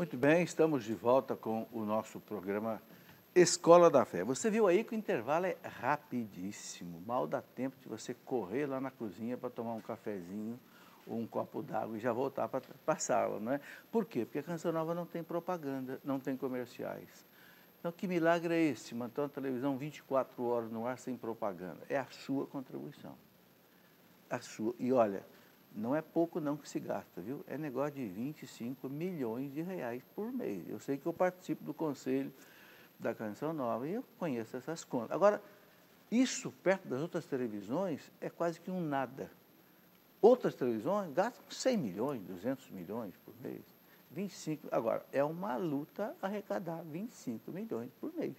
Muito bem, estamos de volta com o nosso programa Escola da Fé. Você viu aí que o intervalo é rapidíssimo, mal dá tempo de você correr lá na cozinha para tomar um cafezinho ou um copo d'água e já voltar para a sala, não é? Por quê? Porque a Canção Nova não tem propaganda, não tem comerciais. Então, que milagre é esse? Manter uma televisão 24 horas no ar sem propaganda. É a sua contribuição. A sua. E olha, não é pouco não que se gasta, viu? É negócio de 25 milhões de reais por mês. Eu sei que eu participo do conselho da Canção Nova e eu conheço essas contas. Agora, isso perto das outras televisões é quase que um nada. Outras televisões gastam 100 milhões, 200 milhões por mês. 25. Agora, é uma luta arrecadar 25 milhões por mês.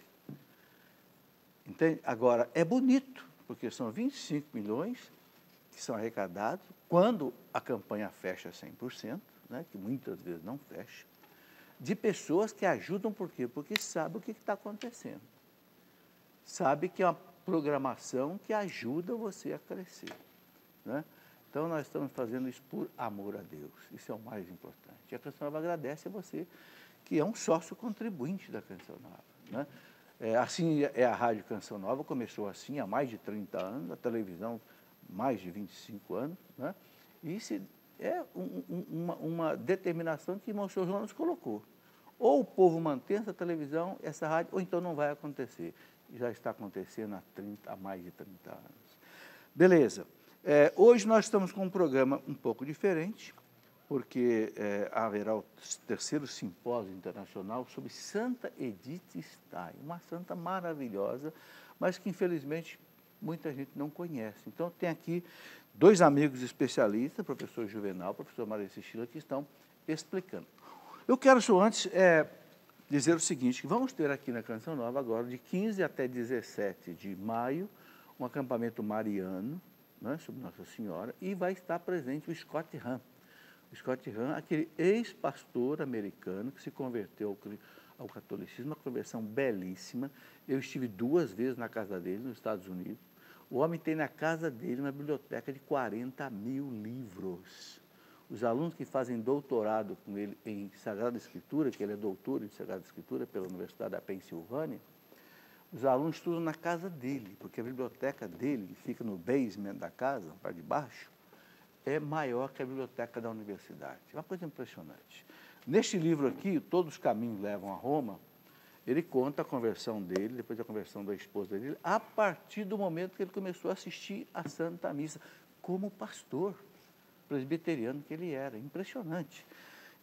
Entende? Agora, é bonito, porque são 25 milhões que são arrecadados quando a campanha fecha 100%, né, que muitas vezes não fecha, de pessoas que ajudam por quê? Porque sabem o que está acontecendo. Sabe que é uma programação que ajuda você a crescer, né? Então, nós estamos fazendo isso por amor a Deus. Isso é o mais importante. E a Canção Nova agradece a você, que é um sócio contribuinte da Canção Nova, né? Assim é a Rádio Canção Nova, começou assim há mais de 30 anos, a televisão mais de 25 anos, né? E é uma determinação que o irmão Sr. João nos colocou. Ou o povo mantém essa televisão, essa rádio, ou então não vai acontecer. Já está acontecendo há mais de 30 anos. Beleza. Hoje nós estamos com um programa um pouco diferente, porque haverá o terceiro simpósio internacional sobre Santa Edith Stein, uma santa maravilhosa, mas que infelizmente muita gente não conhece. Então tem aqui dois amigos especialistas, o professor Juvenal, o professor Maria Cecília, que estão explicando. Eu quero só antes dizer o seguinte, que vamos ter aqui na Canção Nova agora, de 15 até 17 de maio, um acampamento mariano, né, sobre Nossa Senhora, e vai estar presente o Scott Hahn. O Scott Hahn, aquele ex-pastor americano que se converteu ao catolicismo, uma conversão belíssima. Eu estive 2 vezes na casa dele, nos Estados Unidos. O homem tem na casa dele uma biblioteca de 40 mil livros. Os alunos que fazem doutorado com ele em Sagrada Escritura, que ele é doutor em Sagrada Escritura pela Universidade da Pensilvânia, os alunos estudam na casa dele, porque a biblioteca dele, que fica no basement da casa, para de baixo, é maior que a biblioteca da universidade. É uma coisa impressionante. Neste livro aqui, Todos os Caminhos Levam a Roma, ele conta a conversão dele, depois da conversão da esposa dele, a partir do momento que ele começou a assistir à Santa Missa, como pastor presbiteriano que ele era. Impressionante.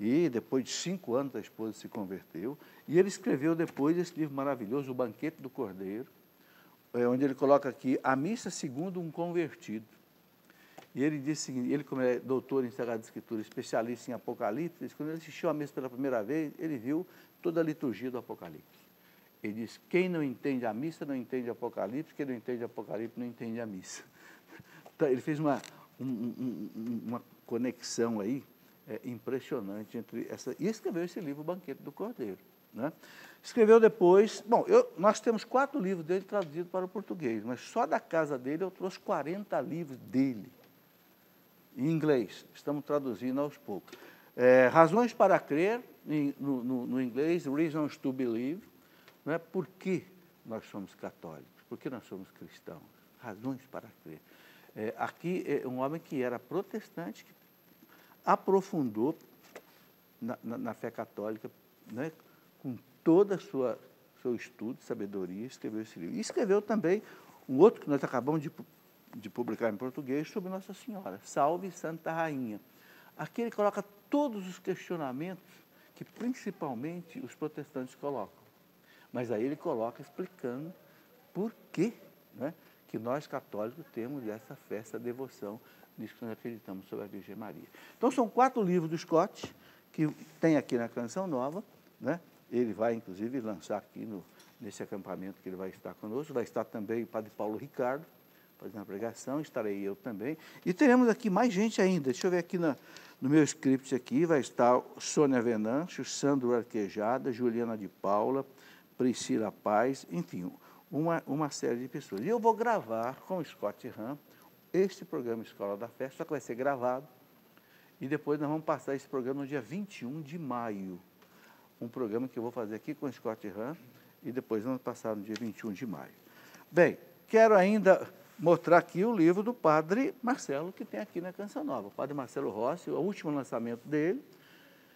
E depois de 5 anos a esposa se converteu, e ele escreveu depois esse livro maravilhoso, O Banquete do Cordeiro, onde ele coloca aqui a missa segundo um convertido. E ele diz o seguinte, ele como é doutor em Sagrada Escritura, especialista em Apocalipse, quando ele assistiu à missa pela primeira vez, ele viu toda a liturgia do Apocalipse. Ele diz, quem não entende a missa não entende Apocalipse, quem não entende Apocalipse não entende a missa. Então, ele fez uma conexão aí, impressionante entre essa... E escreveu esse livro, O Banquete do Cordeiro, né? Escreveu depois... Bom, nós temos 4 livros dele traduzidos para o português, mas só da casa dele eu trouxe 40 livros dele, em inglês. Estamos traduzindo aos poucos. Razões para Crer, no inglês, Reasons to Believe, né? Por que nós somos católicos? Por que nós somos cristãos? Razões para Crer. Aqui é um homem que era protestante, que aprofundou na fé católica, né, com todo o seu estudo, sabedoria, escreveu esse livro. E escreveu também um outro que nós acabamos de publicar em português, sobre Nossa Senhora, Salve Santa Rainha. Aqui ele coloca todos os questionamentos que principalmente os protestantes colocam. Mas aí ele coloca explicando por que, né, que nós católicos temos essa fé, essa devoção, nisso que nós acreditamos sobre a Virgem Maria. Então, são 4 livros do Scott, que tem aqui na Canção Nova, né? Ele vai, inclusive, lançar aqui nesse acampamento que ele vai estar conosco. Vai estar também o Padre Paulo Ricardo, fazendo a pregação, estarei eu também. E teremos aqui mais gente ainda. Deixa eu ver aqui no meu script aqui, vai estar Sônia Venâncio, Sandro Arquejada, Juliana de Paula, Priscila Paz, enfim, uma série de pessoas. E eu vou gravar com o Scott Hahn este programa Escola da Fé, só que vai ser gravado, e depois nós vamos passar esse programa no dia 21 de maio, um programa que eu vou fazer aqui com o Scott Hahn e depois vamos passar no dia 21 de maio. Bem, quero ainda mostrar aqui o livro do Padre Marcelo, que tem aqui na Canção Nova. O Padre Marcelo Rossi, o último lançamento dele,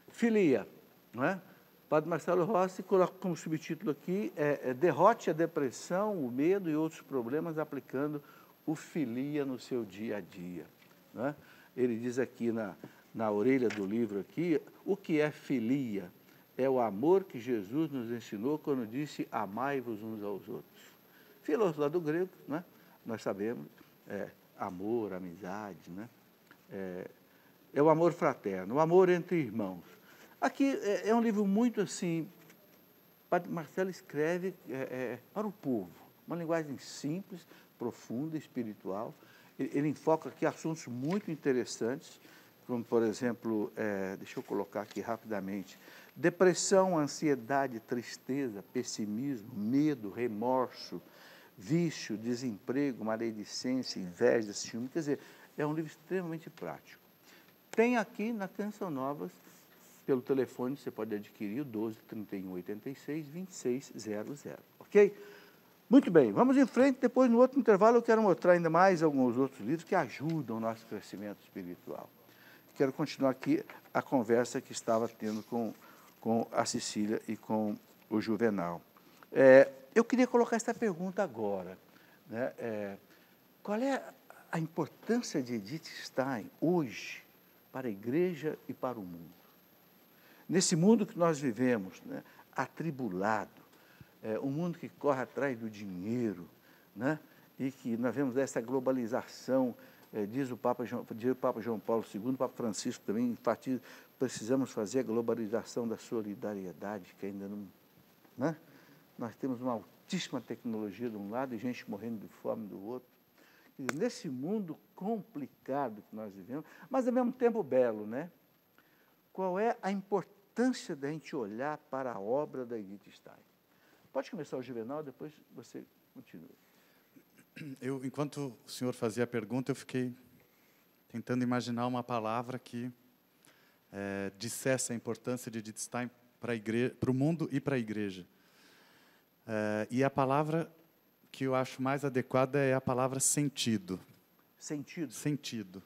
Filia, não é? O Padre Marcelo Rossi coloca como subtítulo aqui, derrote a depressão, o medo e outros problemas aplicando o filia no seu dia a dia. Não é? Ele diz aqui na orelha do livro aqui, o que é filia? É o amor que Jesus nos ensinou quando disse amai-vos uns aos outros. Filos lá do grego, né? Nós sabemos, amor, amizade, né? É o amor fraterno, o amor entre irmãos. Aqui é um livro muito assim, Padre Marcelo escreve para o povo, uma linguagem simples, profunda, espiritual. Ele enfoca aqui assuntos muito interessantes, como, por exemplo, deixa eu colocar aqui rapidamente, depressão, ansiedade, tristeza, pessimismo, medo, remorso, vício, desemprego, maledicência, inveja, ciúme. Quer dizer, é um livro extremamente prático. Tem aqui na Canção Novas, pelo telefone, você pode adquirir o 12 31 86 2600, ok? Muito bem, vamos em frente. Depois, no outro intervalo, eu quero mostrar ainda mais alguns outros livros que ajudam o nosso crescimento espiritual. Quero continuar aqui a conversa que estava tendo com a Cecília e com o Juvenal. Eu queria colocar essa pergunta agora, né? Qual é a importância de Edith Stein hoje para a igreja e para o mundo? Nesse mundo que nós vivemos, né, atribulado, um mundo que corre atrás do dinheiro, né, e que nós vemos essa globalização, diz o Papa João Paulo II, o Papa Francisco também enfatiza, precisamos fazer a globalização da solidariedade, que ainda não... Né? Nós temos uma altíssima tecnologia de um lado e gente morrendo de fome do outro. Nesse mundo complicado que nós vivemos, mas ao mesmo tempo belo, né? Qual é a importância da gente olhar para a obra da Edith Stein? Pode começar o Juvenal, depois você continua. Enquanto o senhor fazia a pergunta, eu fiquei tentando imaginar uma palavra que dissesse a importância de Edith Stein para o mundo e para a igreja. E a palavra que eu acho mais adequada é a palavra sentido. Sentido? Sentido.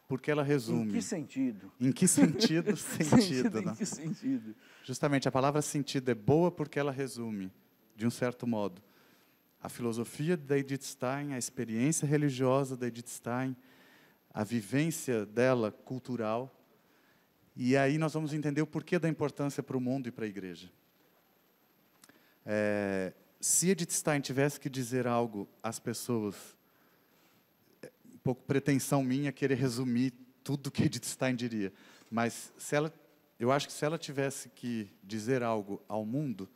Porque ela resume... Em que sentido? Em que sentido? Sentido, Em que sentido? Justamente, a palavra sentido é boa porque ela resume, de um certo modo, a filosofia da Edith Stein, a experiência religiosa da Edith Stein, a vivência dela cultural, e aí nós vamos entender o porquê da importância para o mundo e para a igreja. Se Edith Stein tivesse que dizer algo às pessoas, um pouco pretensão minha querer resumir tudo que Edith Stein diria, mas eu acho que se ela tivesse que dizer algo ao mundo,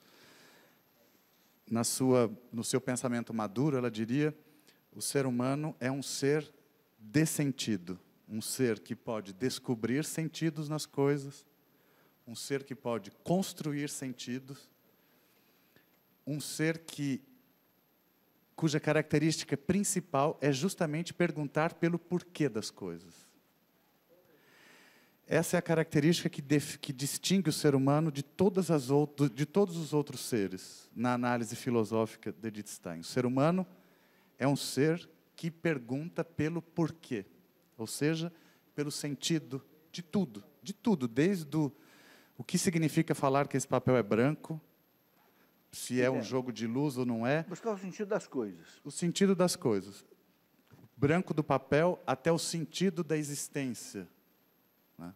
no seu pensamento maduro, ela diria: o ser humano é um ser de sentido, um ser que pode descobrir sentidos nas coisas, um ser que pode construir sentidos, um ser cuja característica principal é justamente perguntar pelo porquê das coisas. Essa é a característica que distingue o ser humano de todos os outros seres, na análise filosófica de Edith Stein. O ser humano é um ser que pergunta pelo porquê, ou seja, pelo sentido de tudo, desde o que significa falar que esse papel é branco, se é um jogo de luz ou não é. Buscar o sentido das coisas. O sentido das coisas. Branco do papel até o sentido da existência. Né?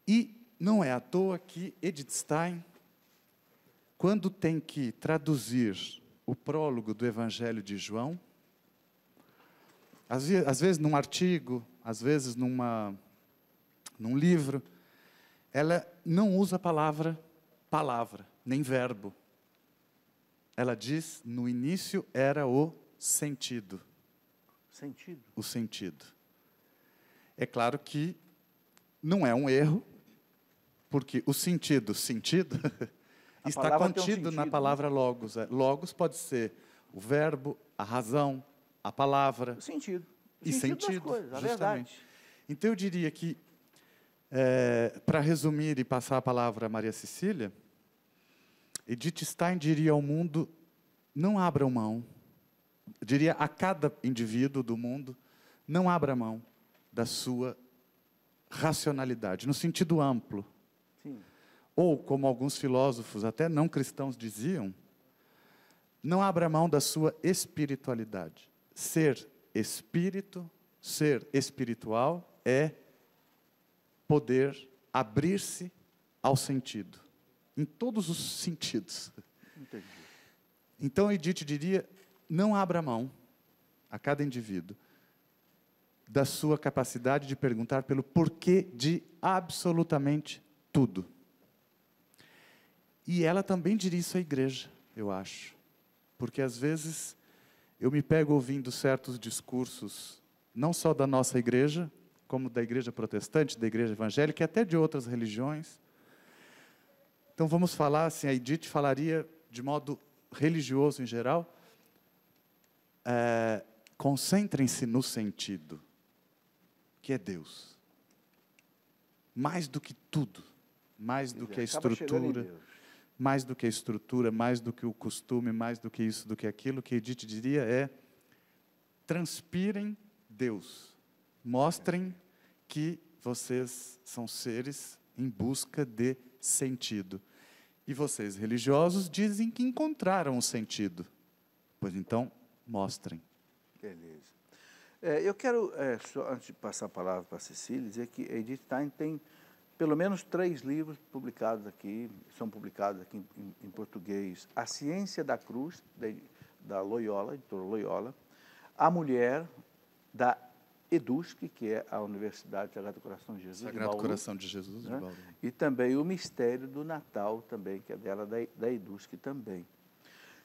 E não é à toa que Edith Stein, quando tem que traduzir o prólogo do Evangelho de João, às vezes num artigo, às vezes num livro, ela não usa a palavra, nem verbo. Ela diz, no início era o sentido. Sentido? O sentido. É claro que não é um erro, porque o sentido está contido na palavra logos. Logos pode ser o verbo, a razão, a palavra. O sentido. E sentido, das coisas, a justamente. verdade. Então eu diria que Para resumir e passar a palavra a Maria Cecília, Edith Stein diria ao mundo, não abram mão, diria a cada indivíduo do mundo, não abra mão da sua racionalidade, no sentido amplo. Sim. Ou, como alguns filósofos, até não cristãos, diziam, não abra mão da sua espiritualidade. Ser espírito, ser espiritual é poder abrir-se ao sentido, em todos os sentidos. Entendi. Então, Edith diria, não abra mão, a cada indivíduo, da sua capacidade de perguntar pelo porquê de absolutamente tudo. E ela também diria isso à igreja, eu acho. Porque, às vezes, eu me pego ouvindo certos discursos, não só da nossa igreja, como da igreja protestante, da igreja evangélica, e até de outras religiões. Então, vamos falar, assim, a Edith falaria, de modo religioso em geral, concentrem-se no sentido, que é Deus. Mais do que tudo, mais do que a estrutura, mais do que a estrutura, mais do que o costume, mais do que isso, do que aquilo, o que Edith diria é, transpirem Deus. Mostrem que vocês são seres em busca de sentido. E vocês, religiosos, dizem que encontraram o sentido. Pois então, mostrem. Beleza. Eu quero, só antes de passar a palavra para a Cecília, dizer que a Edith Stein tem pelo menos 3 livros publicados aqui, são publicados aqui em português. A Ciência da Cruz, da Loyola, editora Loyola. A Mulher, da EDUSC, que é a Universidade Sagrado Coração de Jesus Sagrado de Bauru, Coração de Jesus, né? de Bauru. E também o Mistério do Natal, também, que é dela, da EDUSC também.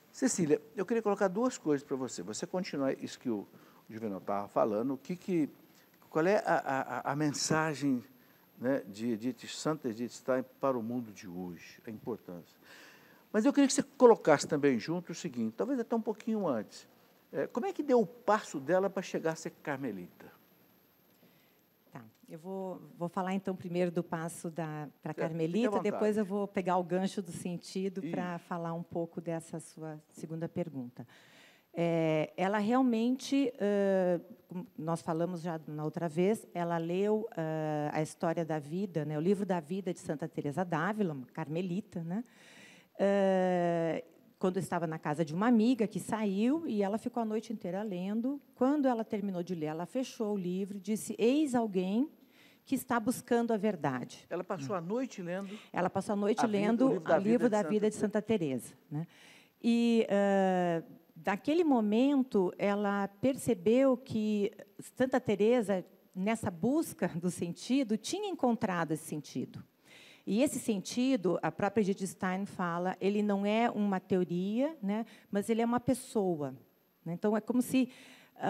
Cecília, eu queria colocar 2 coisas para você. Você continua isso que o Juvenal estava falando, qual é a mensagem, né, de Santa Edith Stein para o mundo de hoje, a importância. Mas eu queria que você colocasse também junto o seguinte, talvez até um pouquinho antes, como é que deu o passo dela para chegar a ser carmelita? Tá, eu vou falar então primeiro do passo para Carmelita, à depois eu vou pegar o gancho do sentido Isso. para falar um pouco dessa sua segunda pergunta. Ela realmente, como nós falamos já na outra vez, ela leu a história da vida, né, o livro da vida de Santa Teresa d'Ávila, uma carmelita, né, quando estava na casa de uma amiga que saiu, e ela ficou a noite inteira lendo. Quando ela terminou de ler, ela fechou o livro e disse, eis alguém que está buscando a verdade. Ela passou a noite lendo? Ela passou a noite lendo o livro da vida de Santa Teresa, né? E, daquele momento, ela percebeu que Santa Teresa, nessa busca do sentido, tinha encontrado esse sentido. E esse sentido, a própria Edith Stein fala, ele não é uma teoria, né, mas ele é uma pessoa. Né? Então, é como se,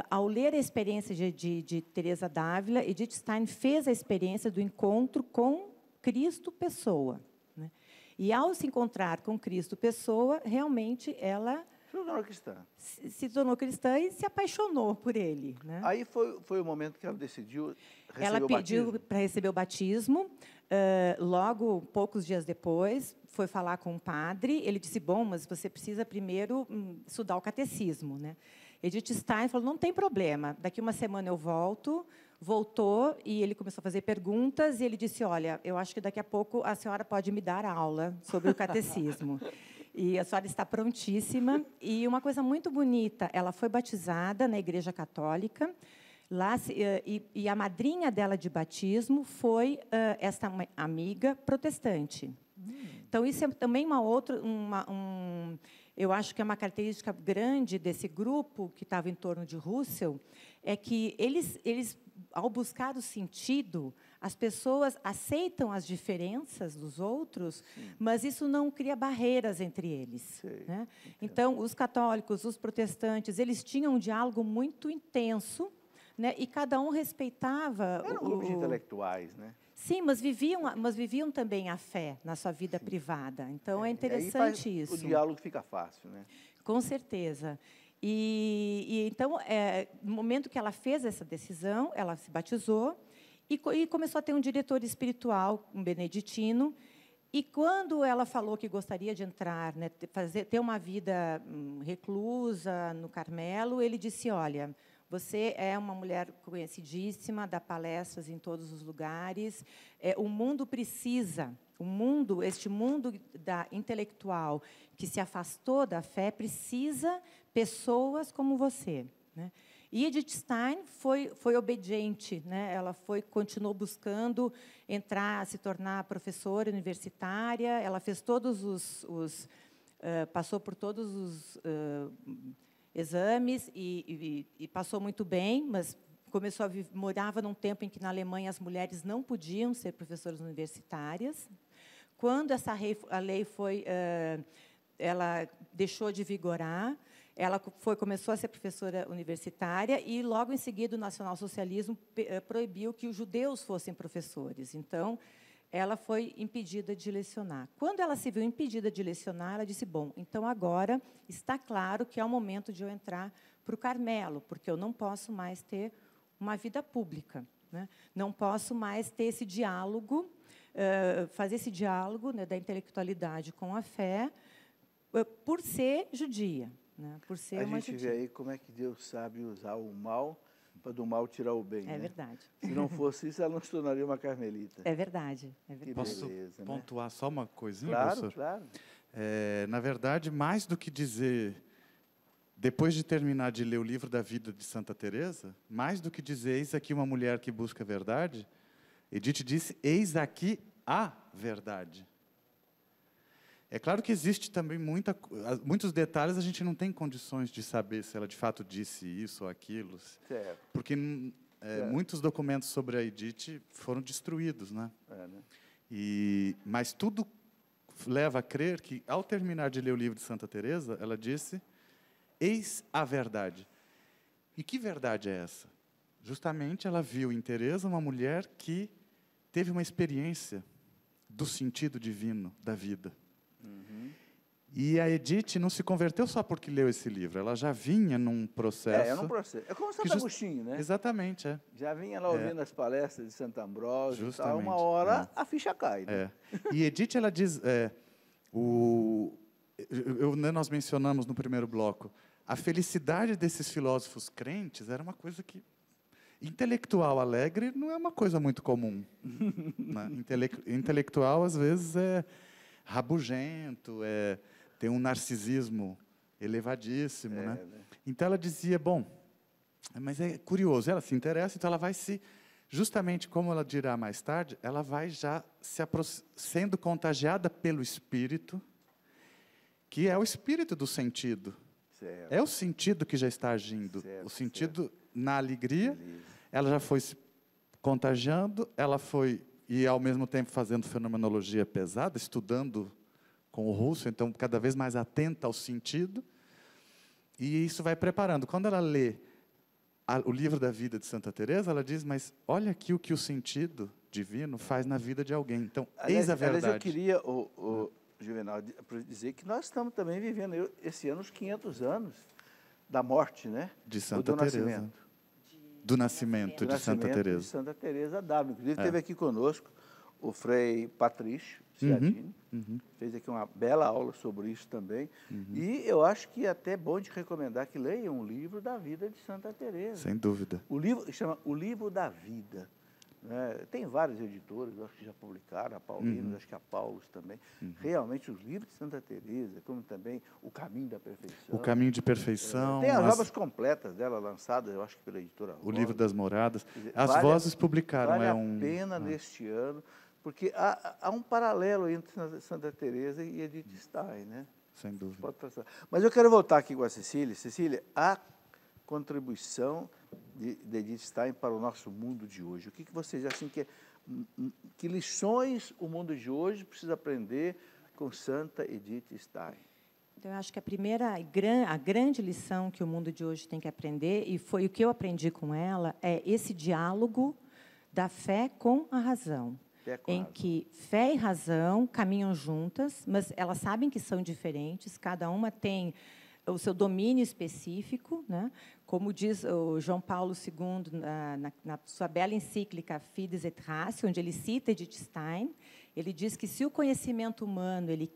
ao ler a experiência de Teresa d'Ávila, Edith Stein fez a experiência do encontro com Cristo pessoa. Né? E, ao se encontrar com Cristo pessoa, realmente ela se tornou cristã e se apaixonou por ele. Né? Aí foi o momento que ela decidiu receber ela o batismo? pediu para receber o batismo. Logo, poucos dias depois, foi falar com o padre. Ele disse, bom, mas você precisa primeiro estudar o catecismo. Né? Edith Stein falou, não tem problema, daqui uma semana eu volto. Voltou e ele começou a fazer perguntas. E ele disse, olha, eu acho que daqui a pouco a senhora pode me dar aula sobre o catecismo. E a senhora está prontíssima. E uma coisa muito bonita, ela foi batizada na Igreja Católica. Lá, e a madrinha dela de batismo foi esta amiga protestante. Então, isso é também uma outra... eu acho que é uma característica grande desse grupo que estava em torno de Russell, é que eles ao buscar o sentido, as pessoas aceitam as diferenças dos outros, sim, mas isso não cria barreiras entre eles. Né? Então, os católicos, os protestantes, eles tinham um diálogo muito intenso, né? E cada um respeitava... Era um grupo de intelectuais, né? Sim, mas viviam também a fé na sua vida, sim, privada. Então, é interessante isso. O diálogo fica fácil, né? Com certeza. Então, no momento que ela fez essa decisão, ela se batizou, E começou a ter um diretor espiritual, um beneditino. E quando ela falou que gostaria de entrar, né, ter uma vida reclusa no Carmelo, ele disse: olha, você é uma mulher conhecidíssima, dá palestras em todos os lugares. O mundo precisa, este mundo intelectual que se afastou da fé, precisa pessoas como você, né? E Edith Stein foi obediente, né? Ela continuou buscando entrar, se tornar professora universitária. Ela fez passou por todos os exames e passou muito bem, mas morava num tempo em que na Alemanha as mulheres não podiam ser professoras universitárias. Quando a lei ela deixou de vigorar, ela começou a ser professora universitária e, logo em seguida, o nacionalsocialismo proibiu que os judeus fossem professores. Então, ela foi impedida de lecionar. Quando ela se viu impedida de lecionar, ela disse: bom, então agora está claro que é o momento de eu entrar para o Carmelo, porque eu não posso mais ter uma vida pública, né? Não posso mais ter esse diálogo, fazer esse diálogo, né, da intelectualidade com a fé, por ser judia. Né, por ser a gente vê aí como é que Deus sabe usar o mal para do mal tirar o bem. É, né? Verdade. Se não fosse isso, ela não se tornaria uma carmelita. É verdade. É verdade. Posso beleza, pontuar, né, só uma coisinha, claro, professor? Claro. Na verdade, mais do que dizer, depois de terminar de ler o livro da vida de Santa Teresa, mais do que dizer, eis aqui uma mulher que busca a verdade, Edith disse, eis aqui a verdade. É claro que existe também muitos detalhes, a gente não tem condições de saber se ela de fato disse isso ou aquilo. Certo. Porque muitos documentos sobre a Edith foram destruídos, né? Né? Mas tudo leva a crer que, ao terminar de ler o livro de Santa Teresa, ela disse, eis a verdade. E que verdade é essa? Justamente ela viu em Teresa uma mulher que teve uma experiência do sentido divino da vida. E a Edith não se converteu só porque leu esse livro, ela já vinha num processo... num processo. É como Santo Agostinho, né? Exatamente, Já vinha lá ouvindo as palestras de Santo Ambrósio, justamente, uma hora a ficha cai. Né? E Edith, ela diz... nós mencionamos no primeiro bloco, a felicidade desses filósofos crentes era uma coisa que... Intelectual alegre não é uma coisa muito comum. Né? Intelectual, às vezes, é rabugento, tem um narcisismo elevadíssimo. Né? Então, ela dizia, bom, mas é curioso, ela se interessa, então ela vai justamente como ela dirá mais tarde, ela vai já sendo contagiada pelo espírito, que é o espírito do sentido. Certo. É o sentido que já está agindo. Certo, o sentido certo. Na alegria, ela já foi se contagiando, ela foi, e ao mesmo tempo fazendo fenomenologia pesada, estudando com o russo, então cada vez mais atenta ao sentido, e isso vai preparando. Quando ela lê o livro da vida de Santa Teresa, ela diz, mas olha aqui o que o sentido divino faz na vida de alguém. Então, eis a verdade. Aliás, eu queria, Juvenal, dizer que nós estamos também vivendo esse ano os 500 anos da morte, né? De Santa Teresa. Do nascimento de Santa Teresa. De Santa Teresa d'Ávila. Inclusive, esteve aqui conosco o Frei Patrício Ciadini, fez aqui uma bela aula sobre isso também. E eu acho que é até bom de recomendar que leiam um livro da vida de Santa Teresa. Sem dúvida. O livro chama O Livro da Vida. Tem vários editores, acho que já publicaram, a Paulinos, acho que a Paulus também. Realmente, os livros de Santa Teresa, como também O Caminho da Perfeição. O Caminho de Perfeição. Tem as obras completas dela lançadas, eu acho que pela editora Rosa. O Livro das Moradas. Dizer, As Vozes publicaram. Vale a pena neste ano, porque há um paralelo entre Santa Teresa e Edith Stein, né? Sem dúvida. Pode passar. Mas eu quero voltar aqui com a Cecília. Cecília, a contribuição de Edith Stein para o nosso mundo de hoje. O que vocês acham que lições o mundo de hoje precisa aprender com Santa Edith Stein? Então, eu acho que a grande lição que o mundo de hoje tem que aprender, e foi o que eu aprendi com ela, é esse diálogo da fé com a razão. Em que fé e razão caminham juntas, mas elas sabem que são diferentes, cada uma tem o seu domínio específico, né? Como diz o João Paulo II na sua bela encíclica Fides et Ratio, onde ele cita Edith Stein, ele diz que se o conhecimento humano ele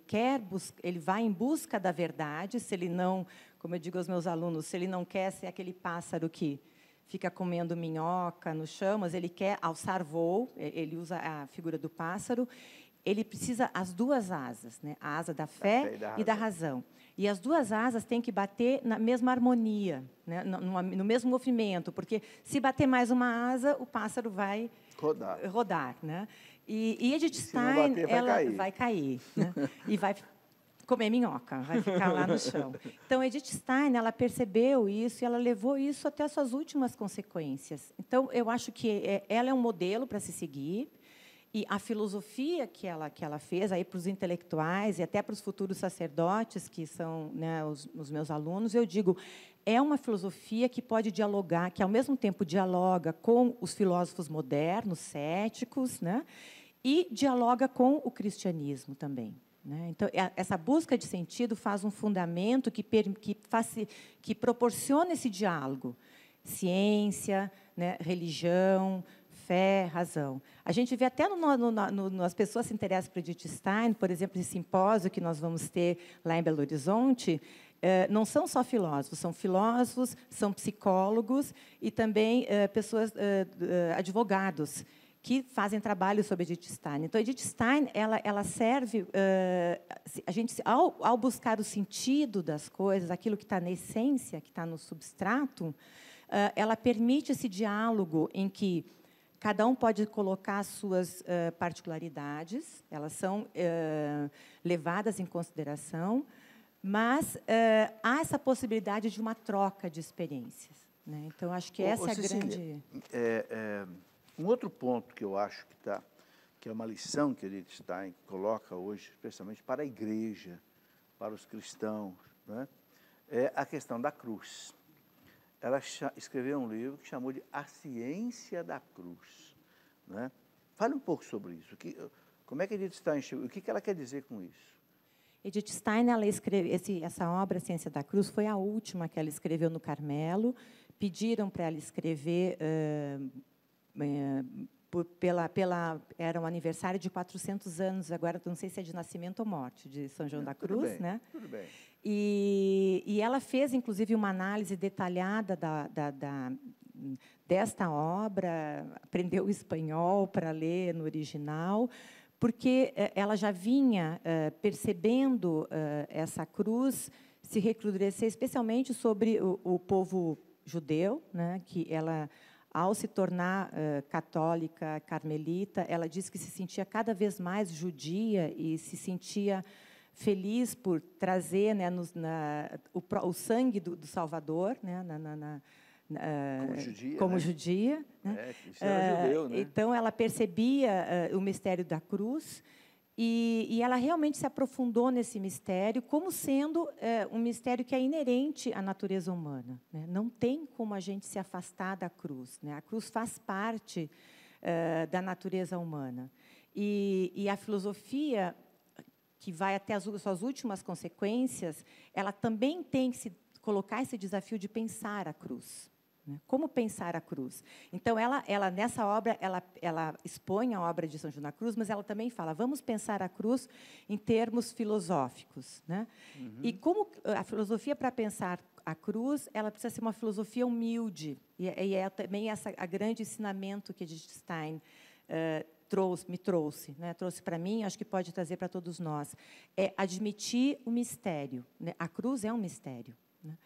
vai em busca da verdade, se ele não, como eu digo aos meus alunos, se ele não quer ser aquele pássaro que fica comendo minhoca no chão, mas ele quer alçar voo, ele usa a figura do pássaro, ele precisa as duas asas, né? A asa da fé e da razão. E as duas asas têm que bater na mesma harmonia, né? No mesmo movimento, porque se bater mais uma asa, o pássaro vai rodar, né? E Edith Stein, ela vai cair, né? E vai comer minhoca, vai ficar lá no chão. Então, Edith Stein, ela percebeu isso e ela levou isso até as suas últimas consequências. Então, eu acho que ela é um modelo para se seguir. E a filosofia que ela fez aí para os intelectuais e até para os futuros sacerdotes, que são, né, os meus alunos, eu digo, é uma filosofia que pode dialogar, que, ao mesmo tempo, dialoga com os filósofos modernos, céticos, né, e dialoga com o cristianismo também. Né? Então, essa busca de sentido faz um fundamento que proporciona esse diálogo. Ciência, né, religião, fé, razão. A gente vê até as pessoas se interessam por Edith Stein, por exemplo, esse simpósio que nós vamos ter lá em Belo Horizonte, não são só filósofos, são psicólogos e também advogados que fazem trabalho sobre Edith Stein. Então, Edith Stein, ela serve a gente ao buscar o sentido das coisas, aquilo que está na essência, que está no substrato, ela permite esse diálogo em que cada um pode colocar as suas particularidades, elas são levadas em consideração, mas há essa possibilidade de uma troca de experiências. Né? Então, acho que essa é a grande... Um outro ponto que eu acho que é uma lição que Edith Stein coloca hoje, especialmente para a igreja, para os cristãos, né? É a questão da cruz. Ela escreveu um livro que chamou de A Ciência da Cruz. Né? Fale um pouco sobre isso. Como é que Edith Stein chegou? O que ela quer dizer com isso? Edith Stein, ela essa obra, A Ciência da Cruz, foi a última que ela escreveu no Carmelo. Pediram para ela escrever... era um aniversário de 400 anos, agora não sei se é de nascimento ou morte, de São João da Cruz. Tudo bem, né? Tudo bem. E ela fez, inclusive, uma análise detalhada desta obra, aprendeu espanhol para ler no original, porque ela já vinha percebendo essa cruz se recrudescer, especialmente sobre o povo judeu, né, que ela... Ao se tornar católica, carmelita, ela disse que se sentia cada vez mais judia e se sentia feliz por trazer, né, o sangue do Salvador, né, como judia. Né? Isso era judeu, né? Então, ela percebia o mistério da cruz e ela realmente se aprofundou nesse mistério como sendo um mistério que é inerente à natureza humana. Né? Não tem como a gente se afastar da cruz. Né? A cruz faz parte da natureza humana. E a filosofia, que vai até as suas últimas consequências, ela também tem que se colocar esse desafio de pensar a cruz. Como pensar a cruz? Então, ela nessa obra, ela expõe a obra de São João da Cruz, mas ela também fala, vamos pensar a cruz em termos filosóficos. Né? Uhum. E como a filosofia, para pensar a cruz, ela precisa ser uma filosofia humilde. E é também a grande ensinamento que Edith Stein me trouxe, né? Trouxe para mim, acho que pode trazer para todos nós. É admitir o mistério. Né? A cruz é um mistério. Né?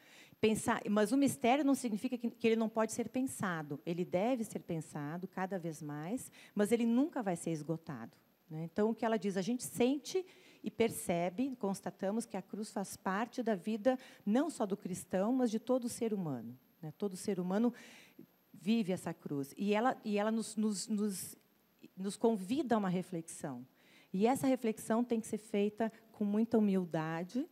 Mas o mistério não significa que ele não pode ser pensado. Ele deve ser pensado cada vez mais, mas ele nunca vai ser esgotado. Né? Então, o que ela diz, a gente sente e percebe, constatamos que a cruz faz parte da vida não só do cristão, mas de todo ser humano. Né? Todo ser humano vive essa cruz. E ela nos convida a uma reflexão. E essa reflexão tem que ser feita com muita humildade,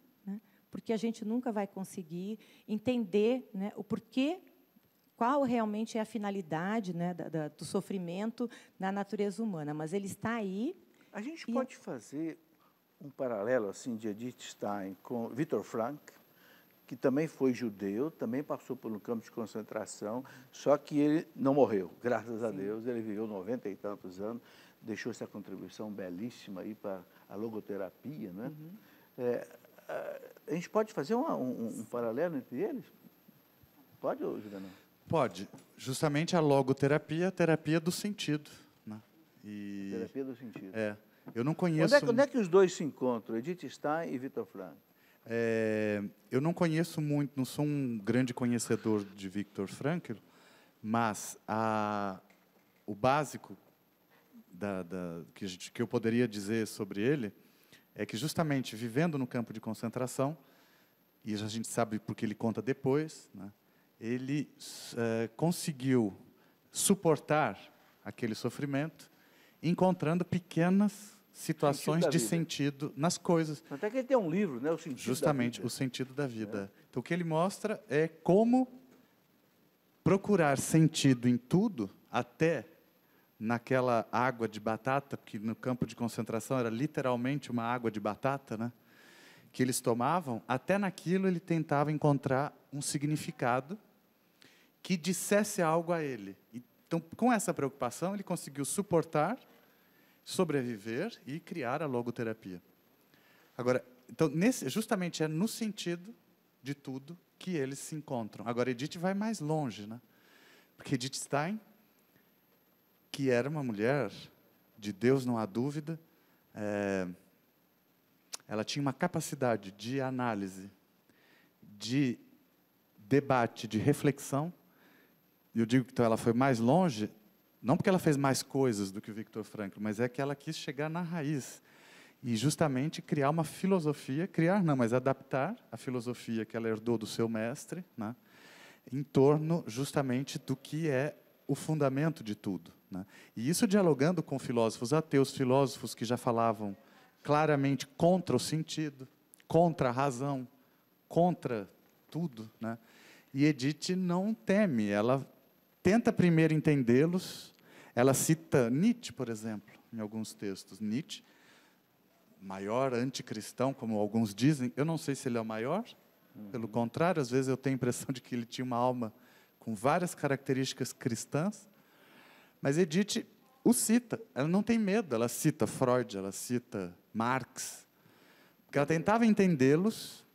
porque a gente nunca vai conseguir entender, né, o porquê, qual realmente é a finalidade, né, do sofrimento na natureza humana. Mas ele está aí. A gente pode fazer um paralelo assim de Edith Stein com Viktor Frankl, que também foi judeu, também passou por um campo de concentração, só que ele não morreu, graças a Deus, ele viveu 90 e tantos anos, deixou essa contribuição belíssima aí para a logoterapia, né? A gente pode fazer um paralelo entre eles? Pode, Juvenal? Pode. Justamente a logoterapia é a terapia do sentido. Né? Terapia do sentido. Eu não conheço... Onde é que os dois se encontram, Edith Stein e Viktor Frankl? Eu não conheço muito, não sou um grande conhecedor de Viktor Frankl, mas o básico que eu poderia dizer sobre ele é que, justamente, vivendo no campo de concentração, e a gente sabe porque ele conta depois, né, ele conseguiu suportar aquele sofrimento, encontrando pequenas situações de sentido nas coisas. Até que ele tem um livro, né, O Sentido Justamente, da Vida. O Sentido da Vida. Então, o que ele mostra é como procurar sentido em tudo, até naquela água de batata, que no campo de concentração era literalmente uma água de batata, né, que eles tomavam, até naquilo ele tentava encontrar um significado que dissesse algo a ele. Então, com essa preocupação, ele conseguiu suportar, sobreviver e criar a logoterapia. Agora, então, justamente é no sentido de tudo que eles se encontram. Agora, Edith vai mais longe, né? Porque Edith Stein, que era uma mulher de Deus, não há dúvida, ela tinha uma capacidade de análise, de debate, de reflexão. E eu digo que então, ela foi mais longe, não porque ela fez mais coisas do que o Viktor Frankl, mas é que ela quis chegar na raiz e justamente criar uma filosofia, mas adaptar a filosofia que ela herdou do seu mestre, né, em torno justamente do que é o fundamento de tudo. Né? E isso dialogando com filósofos ateus, filósofos que já falavam claramente contra o sentido, contra a razão, contra tudo. Né? E Edith não teme, ela tenta primeiro entendê-los. Ela cita Nietzsche, por exemplo, em alguns textos. Nietzsche, maior anticristão, como alguns dizem. Eu não sei se ele é o maior. Pelo contrário, às vezes eu tenho a impressão de que ele tinha uma alma com várias características cristãs. Mas Edith o cita. Ela não tem medo. Ela cita Freud, ela cita Marx. Porque ela tentava entendê-los.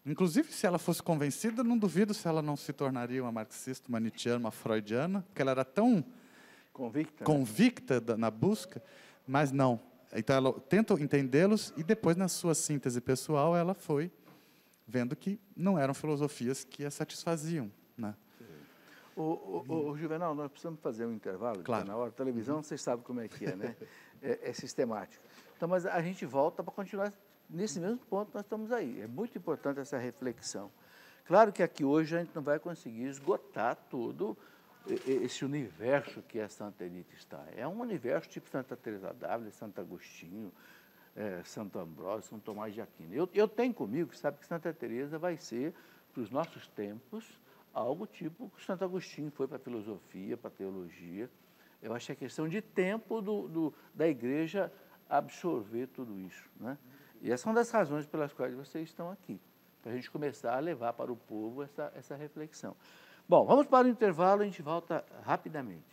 Inclusive, se ela fosse convencida, não duvido se ela não se tornaria uma marxista, uma nietzschiana, uma freudiana, porque ela era tão convicta na busca, mas não. Então, ela tenta entendê-los e depois, na sua síntese pessoal, ela foi vendo que não eram filosofias que a satisfaziam. Né? O Juvenal, nós precisamos fazer um intervalo. Claro. Na hora da televisão, vocês sabem como é que é, né? É sistemático. Então, mas a gente volta para continuar nesse mesmo ponto, nós estamos aí. É muito importante essa reflexão. Claro que aqui hoje a gente não vai conseguir esgotar todo esse universo que é Santa Edith Stein. É um universo tipo Santa Teresa d'Ávila, Santo Agostinho, Santo Ambrósio, São Tomás de Aquino. Eu tenho comigo, sabe, que Santa Teresa vai ser, para os nossos tempos, algo tipo que Santo Agostinho foi para a filosofia, para a teologia. Eu acho que é questão de tempo da igreja absorver tudo isso, né? E essa é uma das razões pelas quais vocês estão aqui, para a gente começar a levar para o povo essa reflexão. Bom, vamos para o intervalo, a gente volta rapidamente.